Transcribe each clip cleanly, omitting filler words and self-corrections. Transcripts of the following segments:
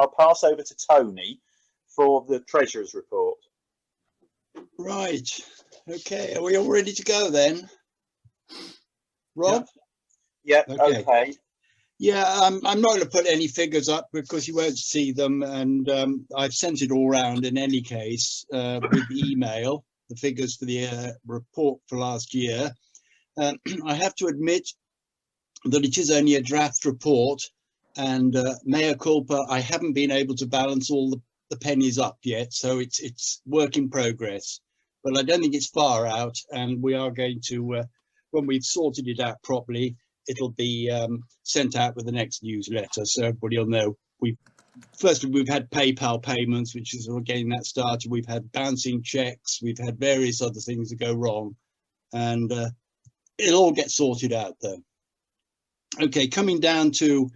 I'll pass over to Tony for the Treasurer's report. Right. Okay. Are we all ready to go then? Rob? Yep. Okay. Yeah, I'm not going to put any figures up because you won't see them, and I've sent it all round in any case with email, the figures for the report for last year. I have to admit that it is only a draft report, and mea culpa, I haven't been able to balance all the pennies up yet, so it's work in progress. But I don't think it's far out, and we are going to, when we've sorted it out properly, it'll be sent out with the next newsletter, so everybody will know. Firstly, we've had PayPal payments, which is getting that started. We've had bouncing checks. We've had various other things that go wrong, and it'll all get sorted out though. Okay, coming down to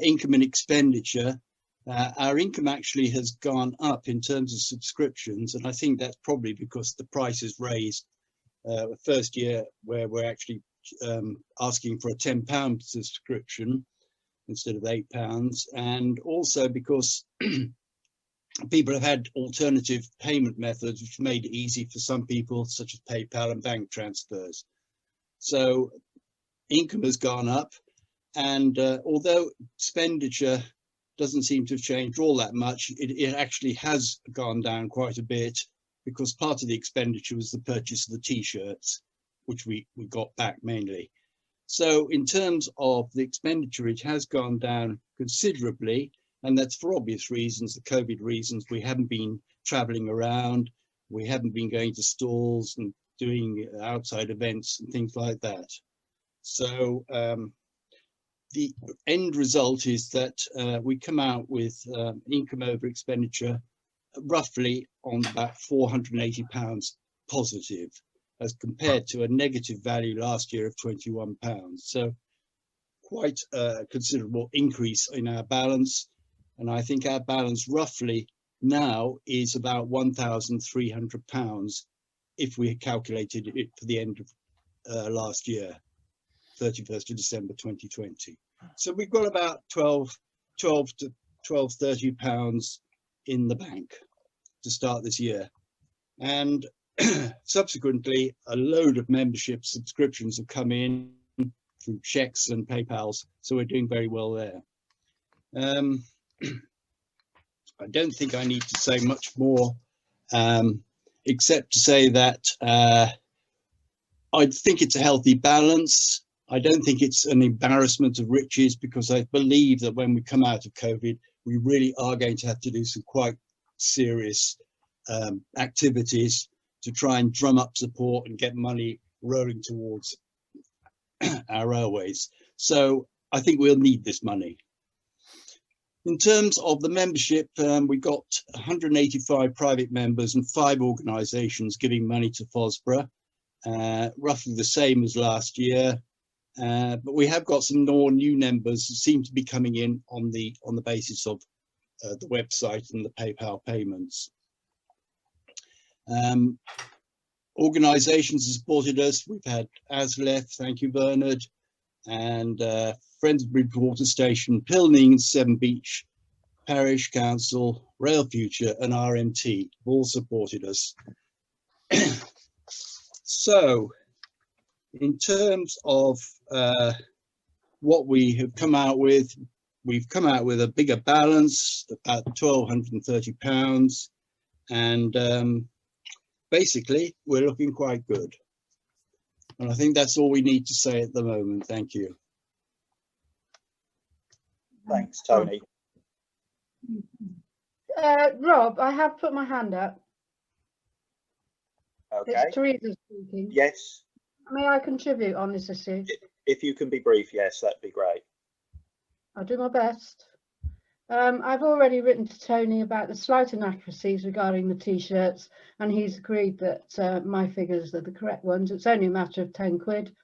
income and expenditure, our income actually has gone up in terms of subscriptions, and I think that's probably because the price is raised. The first year where we're actually asking for a £10 subscription instead of £8, and also because people have had alternative payment methods which made it easy for some people, such as PayPal and bank transfers. So income has gone up, and although expenditure doesn't seem to have changed all that much, it actually has gone down quite a bit, because part of the expenditure was the purchase of the t-shirts, which we got back mainly. So in terms of the expenditure, it has gone down considerably, and that's for obvious reasons, the COVID reasons. We haven't been traveling around, we haven't been going to stalls and doing outside events and things like that. So the end result is that we come out with income over expenditure roughly on about £480 positive, as compared to a negative value last year of £21. So quite a considerable increase in our balance. And I think our balance roughly now is about £1,300 if we calculated it for the end of last year, 31st of December 2020. So we've got about 12 to £30 in the bank to start this year. And subsequently, a load of membership subscriptions have come in through checks and PayPals, so we're doing very well there. I don't think I need to say much more, except to say that I think it's a healthy balance. I don't think it's an embarrassment of riches, because I believe that when we come out of COVID, we really are going to have to do some quite serious activities to try and drum up support and get money rolling towards our railways. So I think we'll need this money. In terms of the membership, we got 185 private members and 5 organisations giving money to FoSBR, roughly the same as last year. But we have got some more new members who seem to be coming in on the basis of the website and the PayPal payments. Organisations have supported us. We've had ASLEF, thank you Bernard, and Friends of Bridgewater Station, Pilning and Seven Beach Parish Council, Rail Future and RMT have all supported us. So in terms of what we have come out with, we've come out with a bigger balance, about £1,230, and basically we're looking quite good. And I think that's all we need to say at the moment. Thank you. Thanks, Tony. Rob, I have put my hand up. Okay. It's Teresa speaking. Yes. May I contribute on this issue? If you can be brief, yes, that'd be great. I'll do my best. I've already written to Tony about the slight inaccuracies regarding the t-shirts, and he's agreed that my figures are the correct ones. It's only a matter of 10 quid.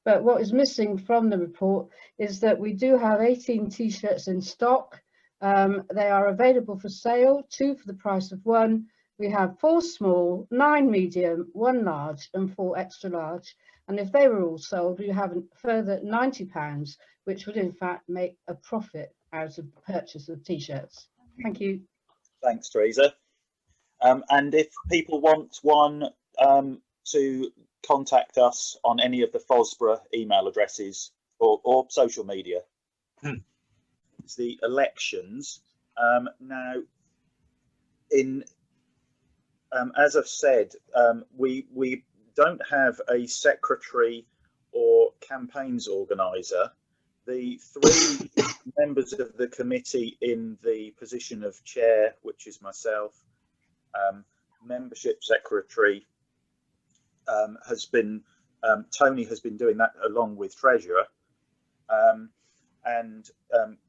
But what is missing from the report is that we do have 18 t-shirts in stock. They are available for sale, 2 for the price of 1. We have 4 small, 9 medium, 1 large and 4 extra large. And if they were all sold, we have a further £90, which would in fact make a profit out of the purchase of t-shirts. Thank you. Thanks, Teresa. And if people want one to contact us on any of the FoSBR email addresses or social media, it's the elections. Now, as I've said, we don't have a secretary or campaigns organizer. The 3 members of the committee in the position of chair, which is myself, membership secretary, Tony has been doing that along with treasurer, and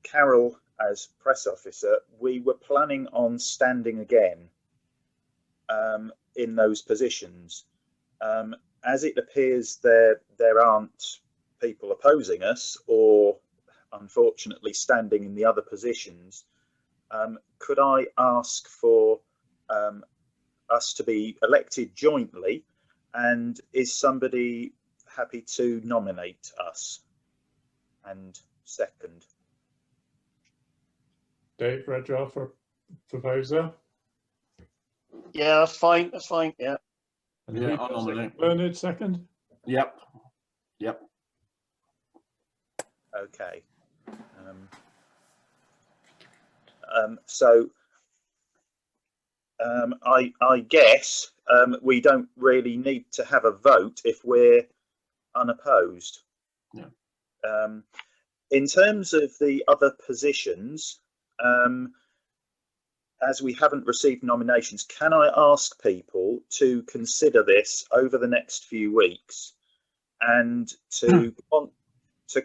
Carol as press officer. We were planning on standing again in those positions. As it appears there aren't people opposing us or unfortunately standing in the other positions, could I ask for us to be elected jointly, and is somebody happy to nominate us and second? Dave Redjar for proposer. Yeah, that's fine. That's fine. Yeah. And Yeah, I'll nominate. Bernard second. Yep. Okay. So I guess we don't really need to have a vote if we're unopposed. Yeah. In terms of the other positions, as we haven't received nominations, can I ask people to consider this over the next few weeks and to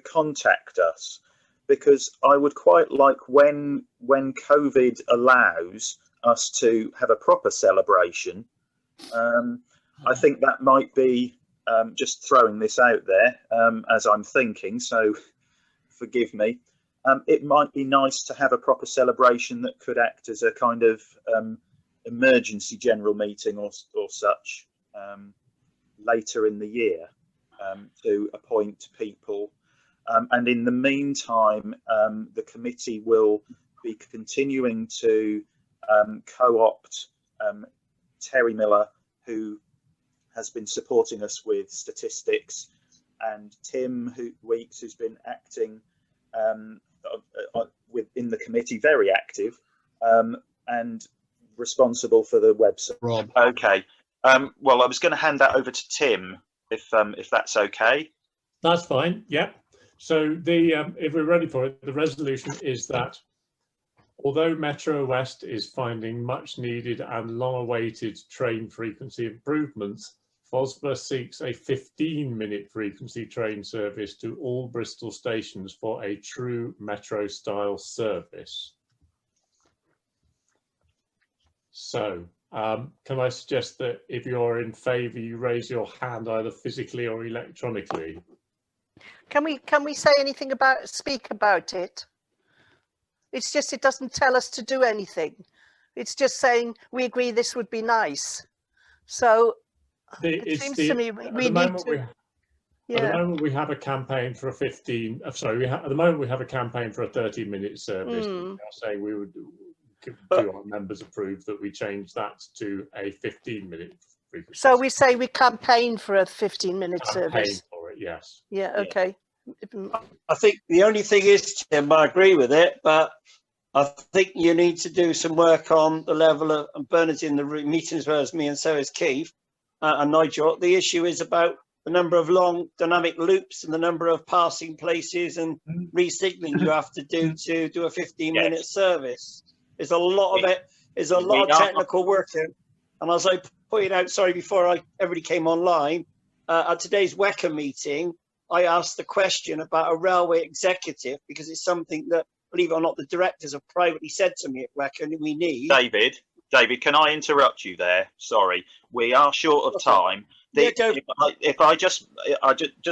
contact us? Because I would quite like, when COVID allows us to have a proper celebration, I think that might be, just throwing this out there as I'm thinking, so forgive me. It might be nice to have a proper celebration that could act as a kind of emergency general meeting or such later in the year, to appoint people. And in the meantime, the committee will be continuing to co-opt Terry Miller, who has been supporting us with statistics, and Tim Weeks, who's been acting within the committee, very active, and responsible for the website. Rob. Okay. Well, I was going to hand that over to Tim, if that's okay. That's fine. Yep. So if we're ready for it, the resolution is that although Metro West is finding much needed and long-awaited train frequency improvements, FoSBR seeks a 15-minute frequency train service to all Bristol stations for a true metro-style service. So, can I suggest that if you're in favour, you raise your hand either physically or electronically? Can we say anything speak about it? It's just, it doesn't tell us to do anything. It's just saying we agree this would be nice. So it seems to me we need to. At the moment, we have a campaign for a 15. Sorry, at the moment we have a campaign for a 30-minute service. We are saying we would do our members approve that we change that to a 15-minute frequency. So we say we campaign for a 15-minute service. For it, yes. Yeah. Okay. I think the only thing is, Tim, I agree with it, but I think you need to do some work on the level of, and Bernard's in the meeting as well as me, and so is Keith and Nigel. The issue is about the number of long dynamic loops and the number of passing places and re-signaling you have to do a 15-minute service. There's a lot of it. There's a lot of technical work here. And as I pointed out, sorry, before everybody came online, at today's WECA meeting, I asked the question about a railway executive, because it's something that, believe it or not, the directors have privately said to me at WECA we need. David, can I interrupt you there? Sorry, we are short of time. If I just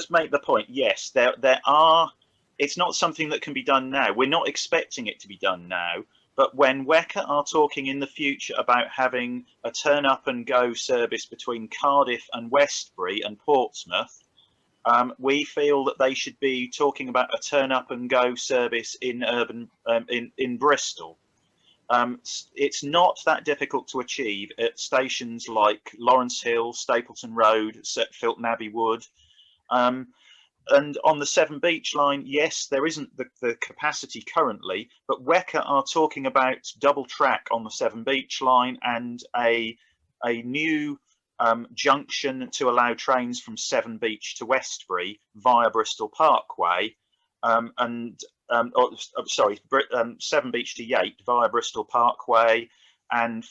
make the point, yes, there are. It's not something that can be done now. We're not expecting it to be done now. But when WECA are talking in the future about having a turn up and go service between Cardiff and Westbury and Portsmouth, we feel that they should be talking about a turn up and go service in in Bristol. It's not that difficult to achieve at stations like Lawrence Hill, Stapleton Road, Filton Abbey Wood. And on the Severn Beach line, yes, there isn't the capacity currently, but WECA are talking about double track on the Severn Beach line and a new junction to allow trains from Severn Beach to Westbury via Bristol Parkway, Severn Beach to Yate via Bristol Parkway, and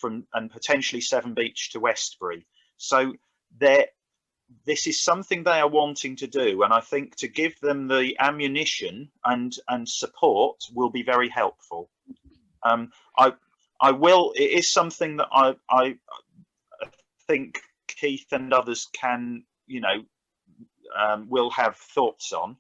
potentially Severn Beach to Westbury. So this is something they are wanting to do, and I think to give them the ammunition and support will be very helpful. It is something that I think Keith and others can, will have thoughts on.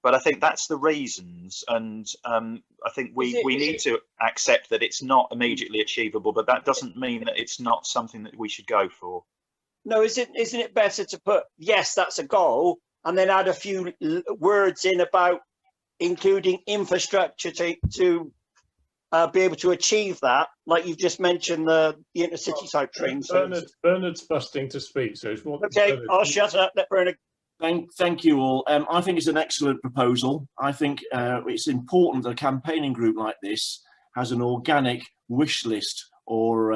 But I think that's the reasons, and I think we need to accept that it's not immediately achievable, but that doesn't mean that it's not something that we should go for. No, isn't it better to put, yes, that's a goal, and then add a few words in about including infrastructure to be able to achieve that, like you've just mentioned the intercity type trains. Bernard's busting to speak, so it's what. Okay, Bernard, I'll shut up. Let Bernard. Thank you all. I think it's an excellent proposal. I think it's important that a campaigning group like this has an organic wish list or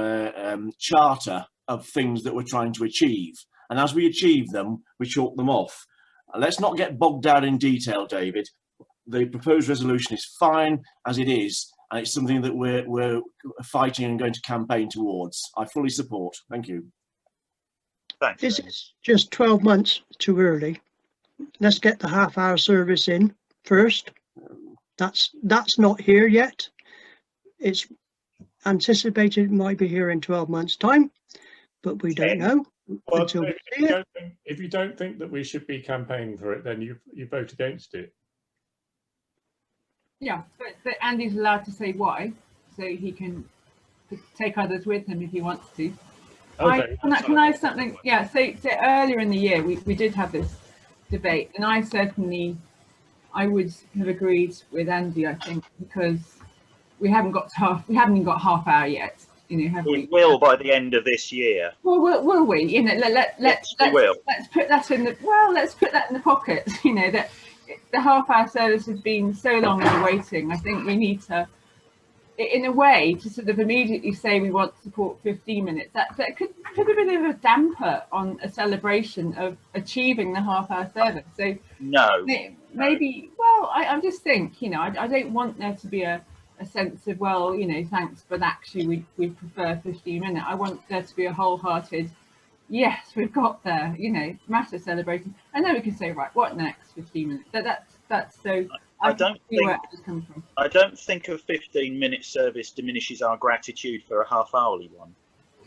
charter of things that we're trying to achieve. And as we achieve them, we chalk them off. Let's not get bogged down in detail, David. The proposed resolution is fine as it is, and it's something that we're fighting and going to campaign towards. I fully support. Thank you. Thanks. This is just 12 months too early. Let's get the half-hour service in first. That's not here yet. It's anticipated it might be here in 12 months' time, but we don't know well, until we see it. If you don't think that we should be campaigning for it, then you vote against it. Yeah, but Andy's allowed to say why, so he can take others with him if he wants to. Okay. Can I something? Yeah. So earlier in the year we did have this debate, and I would have agreed with Andy. I think because we haven't even got half hour yet. Have we? Will by the end of this year. Well, will we? Let's put that in the pocket. That the half hour service has been so long in the waiting. I think we need to, in a way, to sort of immediately say we want to support 15 minutes. That could put a bit of a damper on a celebration of achieving the half hour service. So maybe. Well, I just think I don't want there to be a sense of, well, thanks, but actually we prefer 15 minutes. I want there to be a wholehearted, yes, we've got there, massive celebration, and then we can say, right, what next? 15 minutes. That's so. I don't think where it's come from. I don't think a 15-minute service diminishes our gratitude for a half-hourly one.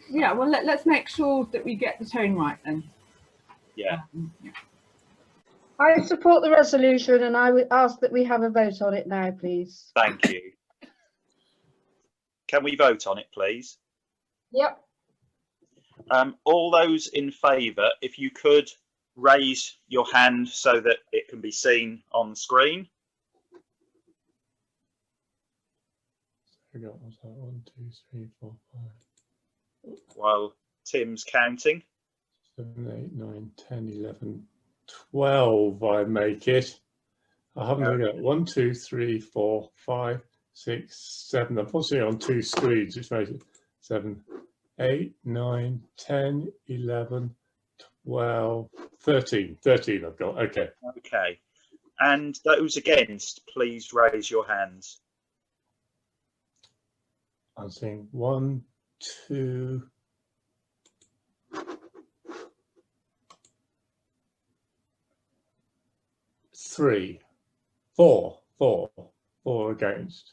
Yeah, well, let's make sure that we get the tone right then. Yeah. I support the resolution, and I would ask that we have a vote on it now, please. Thank you. Can we vote on it, please? Yep. All those in favour, if you could raise your hand so that it can be seen on the screen. What's that? 1, 2, 3, 4, 5. While Tim's counting. 7, 8, 9, 10, 11, 12. I make it. I haven't got 1, 2, 3, 4, 5, 6, 7. I'm possibly on 2 screens, which makes it 7, 8, 9, 10, 11, 12, 13. 13 I've got. Okay. Okay. And those against, please raise your hands. I'm seeing 1, 2, 3, 4 against.